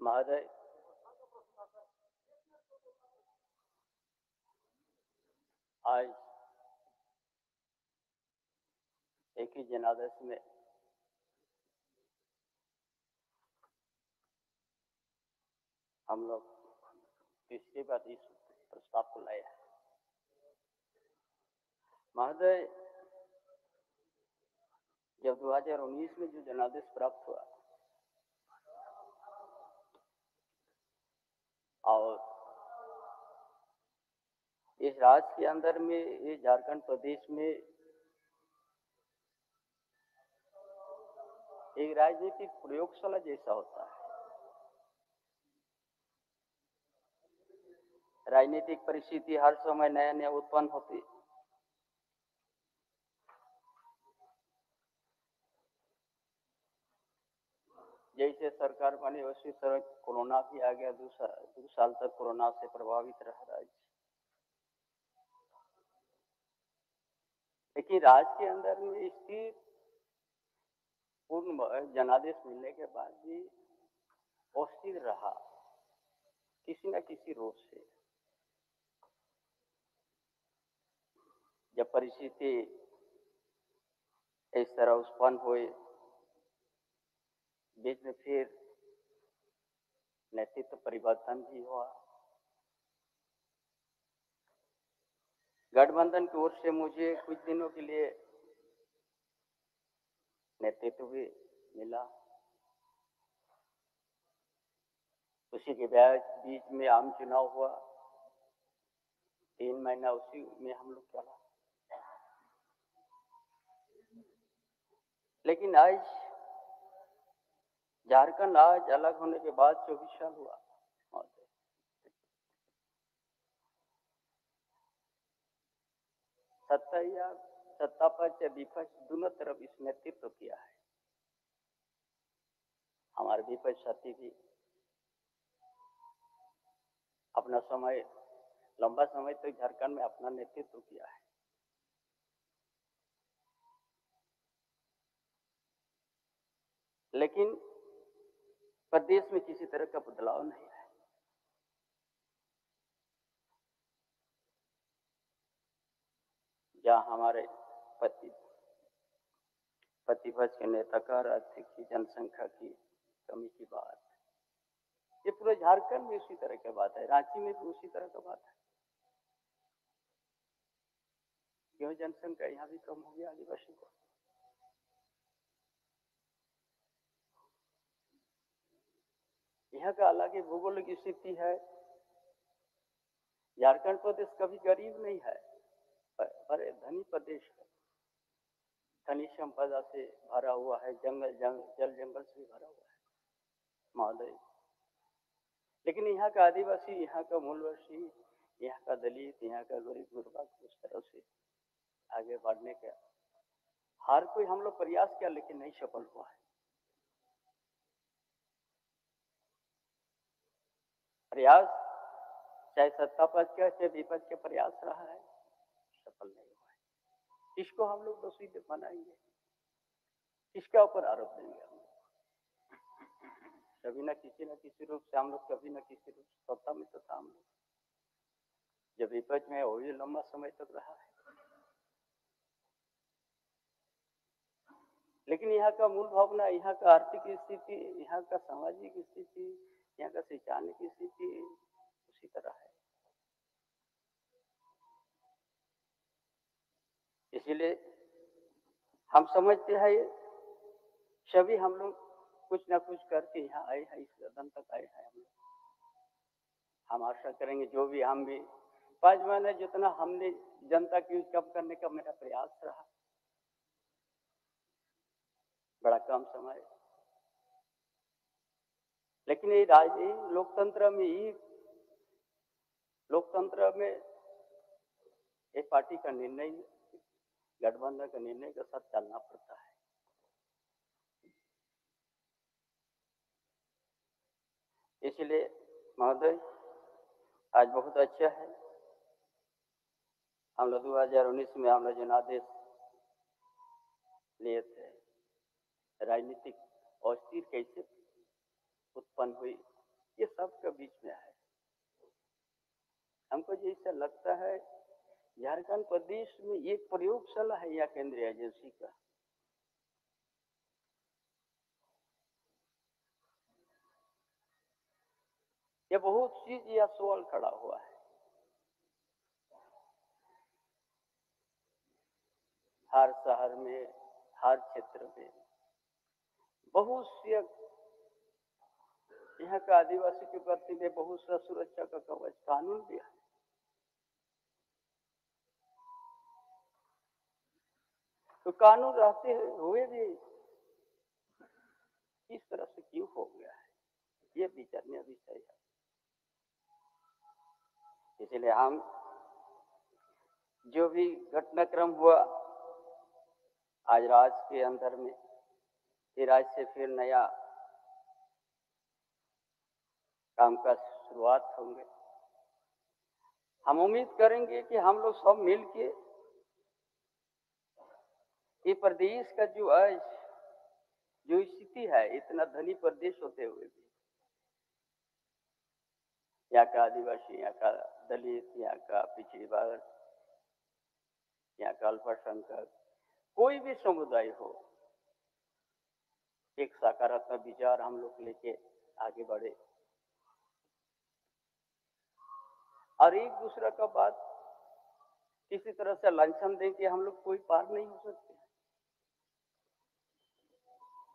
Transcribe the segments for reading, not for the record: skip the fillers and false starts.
महोदय, आज एक ही जनादेश में हम लोग तीसरी बार इस प्रस्ताव को लाए हैं। महोदय, जब 2019 में जो जनादेश प्राप्त हुआ और इस राज्य के अंदर में, ये झारखंड प्रदेश में एक राजनीतिक प्रयोगशाला जैसा होता है। राजनीतिक परिस्थिति हर समय नया नया उत्पन्न होती है। जैसे सरकार बनी उसी तरह कोरोना भी आ गया। 2 साल तक कोरोना से प्रभावित रहा राज्य। लेकिन राज्य के अंदर में स्थिर पूर्ण जनादेश मिलने के बाद भी अस्थिर रहा किसी न किसी रूप से। जब परिस्थिति इस तरह उत्पन्न हुई, बीच में फिर नेतृत्व परिवर्तन भी हुआ। गठबंधन की ओर से मुझे कुछ दिनों के लिए नेतृत्व भी मिला। उसी के बीच में आम चुनाव हुआ। 3 महीना उसी में हम लोग चला। लेकिन आज झारखंड आज अलग होने के बाद 24 साल हुआ। सत्ता या सत्ता पक्ष या विपक्ष दोनों तरफ इस नेतृत्व किया है। हमारे विपक्ष साथी भी अपना समय, लंबा समय तक झारखंड में अपना नेतृत्व किया है। लेकिन प्रदेश में किसी तरह का बदलाव नहीं है। जहां हमारे प्रतिपक्ष के नेता का राज्य की जनसंख्या की कमी की बात, ये पूरे झारखंड में उसी तरह की बात है। रांची में भी उसी तरह का बात है। क्यों जनसंख्या यहाँ भी कम हो गया आदिवासी को? यहाँ का अलग ही भूगोलिक स्थिति है। झारखंड प्रदेश कभी गरीब नहीं है, बड़े धनी प्रदेश है। खनिज संपदा से भरा हुआ है, जल जंगल से भरा हुआ है महोदय। लेकिन यहाँ का आदिवासी, यहाँ का मूलवासी, यहाँ का दलित, यहाँ का गरीब गुरबा उस तरह से आगे बढ़ने का हर कोई हम लोग प्रयास किया, लेकिन नहीं सफल हुआ है। प्रयास चाहे सत्ता पक्ष का चाहे विपक्ष का प्रयास रहा है, सफल नहीं हुआ है। इसको हम लोग दोषी बनाएंगे, इसका ऊपर आरोप देंगे हम लोग। कभी न किसी रूप से हम लोग, कभी न किसी रूप से सत्ता में तो था हम लोग। जब विपक्ष में वो भी लंबा समय तक रहा है। लेकिन यहाँ का मूल भावना, यहाँ का आर्थिक स्थिति, यहाँ का सामाजिक स्थिति, यहाँ का शैक्षणिक स्थिति उसी तरह है। इसीलिए हम समझते हैं सभी हम लोग कुछ ना कुछ करके यहाँ आए हैं, इस सदन तक आए हैं हम लोग। हम आशा करेंगे जो भी हम भी 5 महीने जितना हमने जनता की कम करने का मेरा प्रयास रहा, बड़ा कम समय। लेकिन ये लोकतंत्र में एक पार्टी का निर्णय, गठबंधन का निर्णय के साथ चलना पड़ता है। इसलिए महोदय, आज बहुत अच्छा है। हम लोग 2019 में हम लोग जनादेश लिए थे। राजनीतिक अस्थिर कैसे उत्पन्न हुई सबके बीच में है। हमको जैसा लगता है झारखंड प्रदेश में एक प्रयोगशाला है या केंद्रीय एजेंसी का। ये बहुत चीज या सवाल खड़ा हुआ है। हर शहर में, हर क्षेत्र में बहुत से यहाँ का आदिवासी के प्रति में बहुत सा सुरक्षा का कवच कानून भी है। तो कानून रहते हुए भी इस तरह से क्यों हो गया है, ये विचारने विषय है। इसलिए हम जो भी घटनाक्रम हुआ आज राज्य के अंदर में, फिर आज से फिर नया काम का शुरुआत होंगे। हम उम्मीद करेंगे कि हम लोग सब मिलके ये प्रदेश का जो आज जो स्थिति है, इतना धनी प्रदेश होते हुए भी यहाँ का आदिवासी, यहाँ का दलित, यहाँ का पिछड़ी वर्ग, यहाँ का अल्पसंख्यक, कोई भी समुदाय हो, एक सकारात्मक विचार हम लोग लेके आगे बढ़े और एक दूसरा का बात किसी तरह से लांछन दे के हम लोग कोई पार नहीं हो सकते।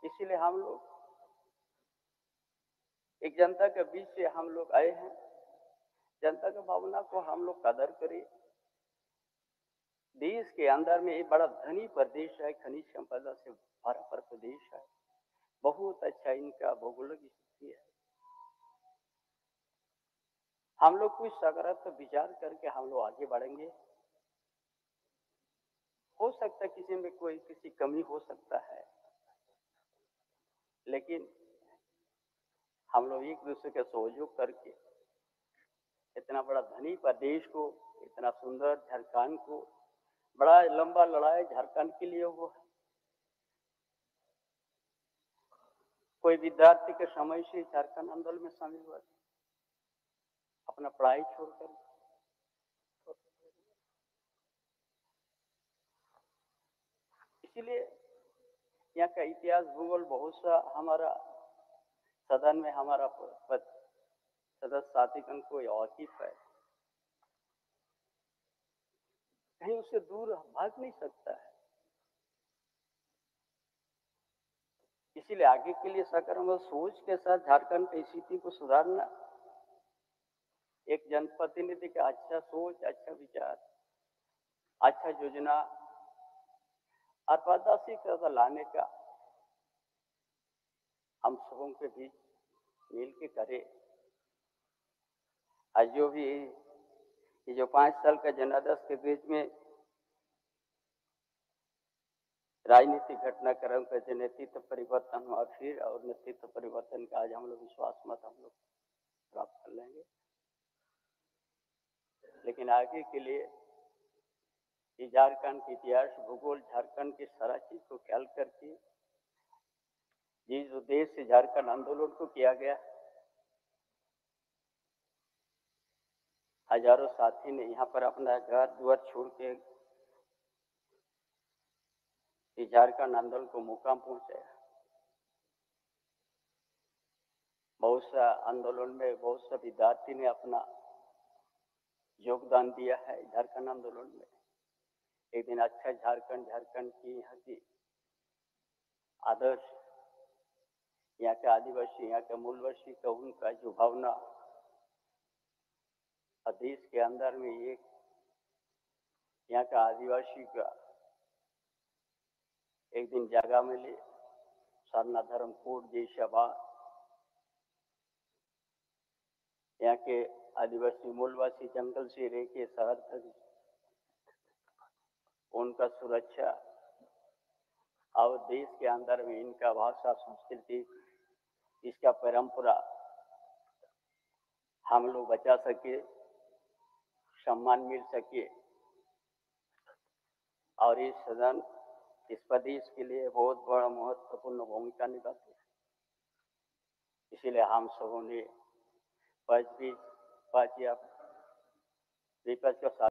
इसीलिए हम लोग एक जनता के बीच से हम लोग आए हैं। जनता की भावना को हम लोग कदर करें। देश के अंदर में एक बड़ा धनी प्रदेश है, खनिज संपदा से भरा प्रदेश है, बहुत अच्छा इनका भौगोलिक स्थिति है। हम लोग कुछ सकारात्मक विचार करके हम लोग आगे बढ़ेंगे। हो सकता है किसी में कोई किसी कमी हो सकता है, लेकिन हम लोग एक दूसरे के सहयोग करके इतना बड़ा धनी प्रदेश को, इतना सुंदर झारखंड को, बड़ा लंबा लड़ाई झारखंड के लिए हुआ है। कोई विद्यार्थी के समय से झारखंड आंदोलन में शामिल हुआ, अपना पढ़ाई छोड़कर। इसीलिए यहाँ का इतिहास भूगोल बहुत सा हमारा सदन में हमारा सदस्य साथीगण को वाकिफ है, कहीं उससे दूर भाग नहीं सकता है। इसीलिए आगे के लिए सकारात्मक सोच के साथ झारखंड की स्थिति को सुधारना, एक जनप्रतिनिधि का अच्छा सोच, अच्छा विचार, अच्छा योजना और पारदर्शिता लाने का हम सबों के बीच मिल के करें। आज जो भी ये जो 5 साल का जनादेश के बीच में राजनीतिक घटनाक्रम का जो नेतृत्व परिवर्तन हुआ, फिर और नेतृत्व परिवर्तन का आज हम लोग विश्वास मत हम लोग प्राप्त कर लेंगे। लेकिन आगे के लिए ये झारखंड के इतिहास भूगोल, झारखंड की सारा चीज को ख्याल करके जिस उद्देश्य से झारखंड आंदोलन को किया गया, हजारों साथी ने यहाँ पर अपना घर द्वार छोड़ के झारखंड आंदोलन को मुकाम पहुंचाया। बहुत सा आंदोलन में बहुत सा विद्यार्थी ने अपना योगदान दिया है झारखंड आंदोलन में। एक दिन अच्छा झारखंड, झारखंड की यहाँ की आदर्श, यहाँ के आदिवासी, यहाँ के मूलवासी का उनका जो भावना देश के अंदर में एक यहाँ का आदिवासी का एक दिन जगह मिले, सरना धर्म कोड जैसा बात, यहाँ के आदिवासी मूलवासी जंगल से रह के शहर तक उनका सुरक्षा और देश के अंदर में इनका भाषा, संस्कृति, इसका परंपरा हम लोग बचा सके, सम्मान मिल सके और इस सदन इस प्रदेश के लिए बहुत बड़ा महत्वपूर्ण भूमिका निभाती है। इसीलिए हम सबों ने पाँच भी पाँच या विपक्ष का साथ